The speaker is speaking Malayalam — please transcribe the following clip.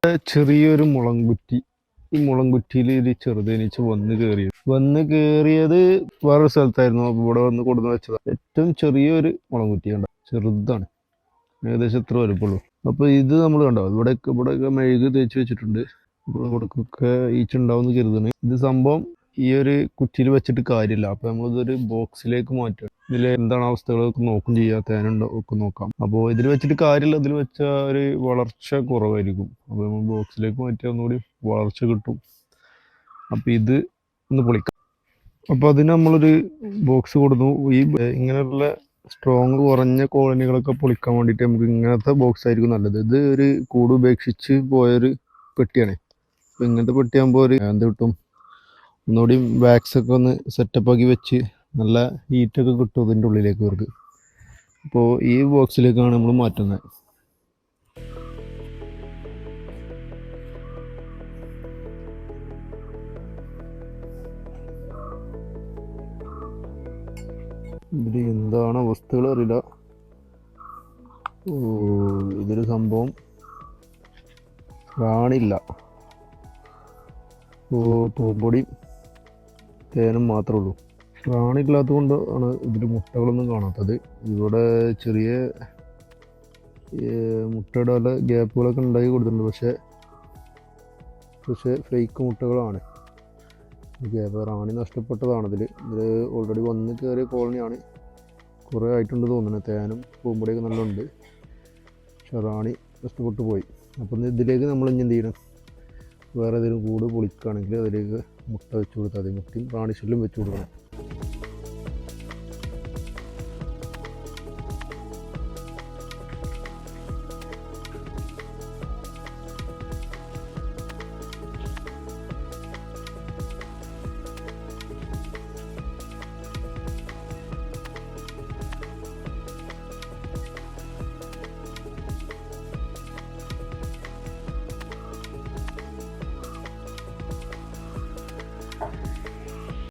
ചെറിയൊരു മുളംകുറ്റി. ഈ മുളംകുറ്റിയിൽ ഒരു ചെറുതേനീച്ച വന്ന് കയറിയത് വേറൊരു സ്ഥലത്തായിരുന്നു. അപ്പോൾ ഇവിടെ വന്ന് കൊടുന്ന് വെച്ചതാണ്. ഏറ്റവും ചെറിയൊരു മുളംകുറ്റി കണ്ട, ചെറുതാണ്, ഏകദേശം ഇത്ര വലുപ്പമുള്ളൂ. അപ്പോൾ ഇത് നമ്മൾ കണ്ടോ, ഇവിടെയൊക്കെ മെഴുക് തേച്ച് വെച്ചിട്ടുണ്ട്. ഇവിടേക്കൊക്കെ ഈച്ച ഉണ്ടാവുമെന്ന് കരുതുന്നത്. ഇത് സംഭവം ഈ ഒരു കുറ്റിയിൽ വെച്ചിട്ട് കാര്യമില്ല. അപ്പോൾ നമ്മളിതൊരു ബോക്സിലേക്ക് മാറ്റുക. ഇതിൽ എന്താണ് അവസ്ഥകളൊക്കെ നോക്കും ചെയ്യാം, തേനുണ്ടോ ഒക്കെ നോക്കാം. അപ്പോൾ ഇതിൽ വെച്ചിട്ട് കാര്യമില്ല, ഇതിൽ വെച്ചാൽ ഒരു വളർച്ച കുറവായിരിക്കും. അപ്പോൾ നമ്മൾ ബോക്സിലേക്ക് മാറ്റിയാൽ ഒന്നുകൂടി വളർച്ച കിട്ടും. അപ്പോൾ ഇത് ഒന്ന് പൊളിക്കാം. അപ്പോൾ അതിന് നമ്മളൊരു ബോക്സ് കൊടുത്തു. ഈ ഇങ്ങനെയുള്ള സ്ട്രോങ് കുറഞ്ഞ കോളനികളൊക്കെ പൊളിക്കാൻ വേണ്ടിയിട്ട് നമുക്ക് ഇങ്ങനത്തെ ബോക്സ് ആയിരിക്കും നല്ലത്. ഇത് ഒരു കൂട് ഉപേക്ഷിച്ച് പോയൊരു പെട്ടിയാണ്. അപ്പോൾ ഇങ്ങനത്തെ പെട്ടിയാകുമ്പോൾ ഒരു എന്ത് കിട്ടും, ഒന്നുകൂടി വാക്സൊക്കെ ഒന്ന് സെറ്റപ്പാക്കി വെച്ച് നല്ല ഹീറ്റൊക്കെ കിട്ടും ഇതിൻ്റെ ഉള്ളിലേക്ക് ഇവർക്ക്. അപ്പോൾ ഈ ബോക്സിലേക്കാണ് നമ്മൾ മാറ്റുന്നത്. ഇതിൽ എന്താണ് അവസ്ഥകൾ അറിയില്ല. ഇതൊരു സംഭവം കാണില്ല. പൂമ്പൊടി തേനും മാത്രമേ ഉള്ളൂ. റാണില്ലാത്തത് കൊണ്ട് ആണ് ഇതിൽ മുട്ടകളൊന്നും കാണാത്തത്. ഇവിടെ ചെറിയ മുട്ടയുടെ വല്ല ഗ്യാപ്പുകളൊക്കെ ഉണ്ടാക്കി കൊടുത്തിട്ടുണ്ട്. പക്ഷേ ഫേക്ക് മുട്ടകളാണ്. ഗ്യാപ്പ് റാണി നഷ്ടപ്പെട്ടതാണിതിൽ. ഓൾറെഡി വന്ന് കയറിയ കോളനിയാണ്. കുറേ ആയിട്ടുണ്ട് തോന്നുന്നു. തേനും പൂമ്പൊടിയൊക്കെ നല്ല ഉണ്ട്. പക്ഷെ റാണി നഷ്ടപ്പെട്ടു പോയി. അപ്പം ഇതിലേക്ക് നമ്മൾ ഇനി എന്ത് ചെയ്യണം, വേറെ ഏതെങ്കിലും കൂട് പൊളിക്കുകയാണെങ്കിൽ അതിലേക്ക് മുട്ട വെച്ച് കൊടുത്താൽ മതി. മുട്ടയും റാണി ഷെല്ലും വെച്ച് കൊടുക്കണം.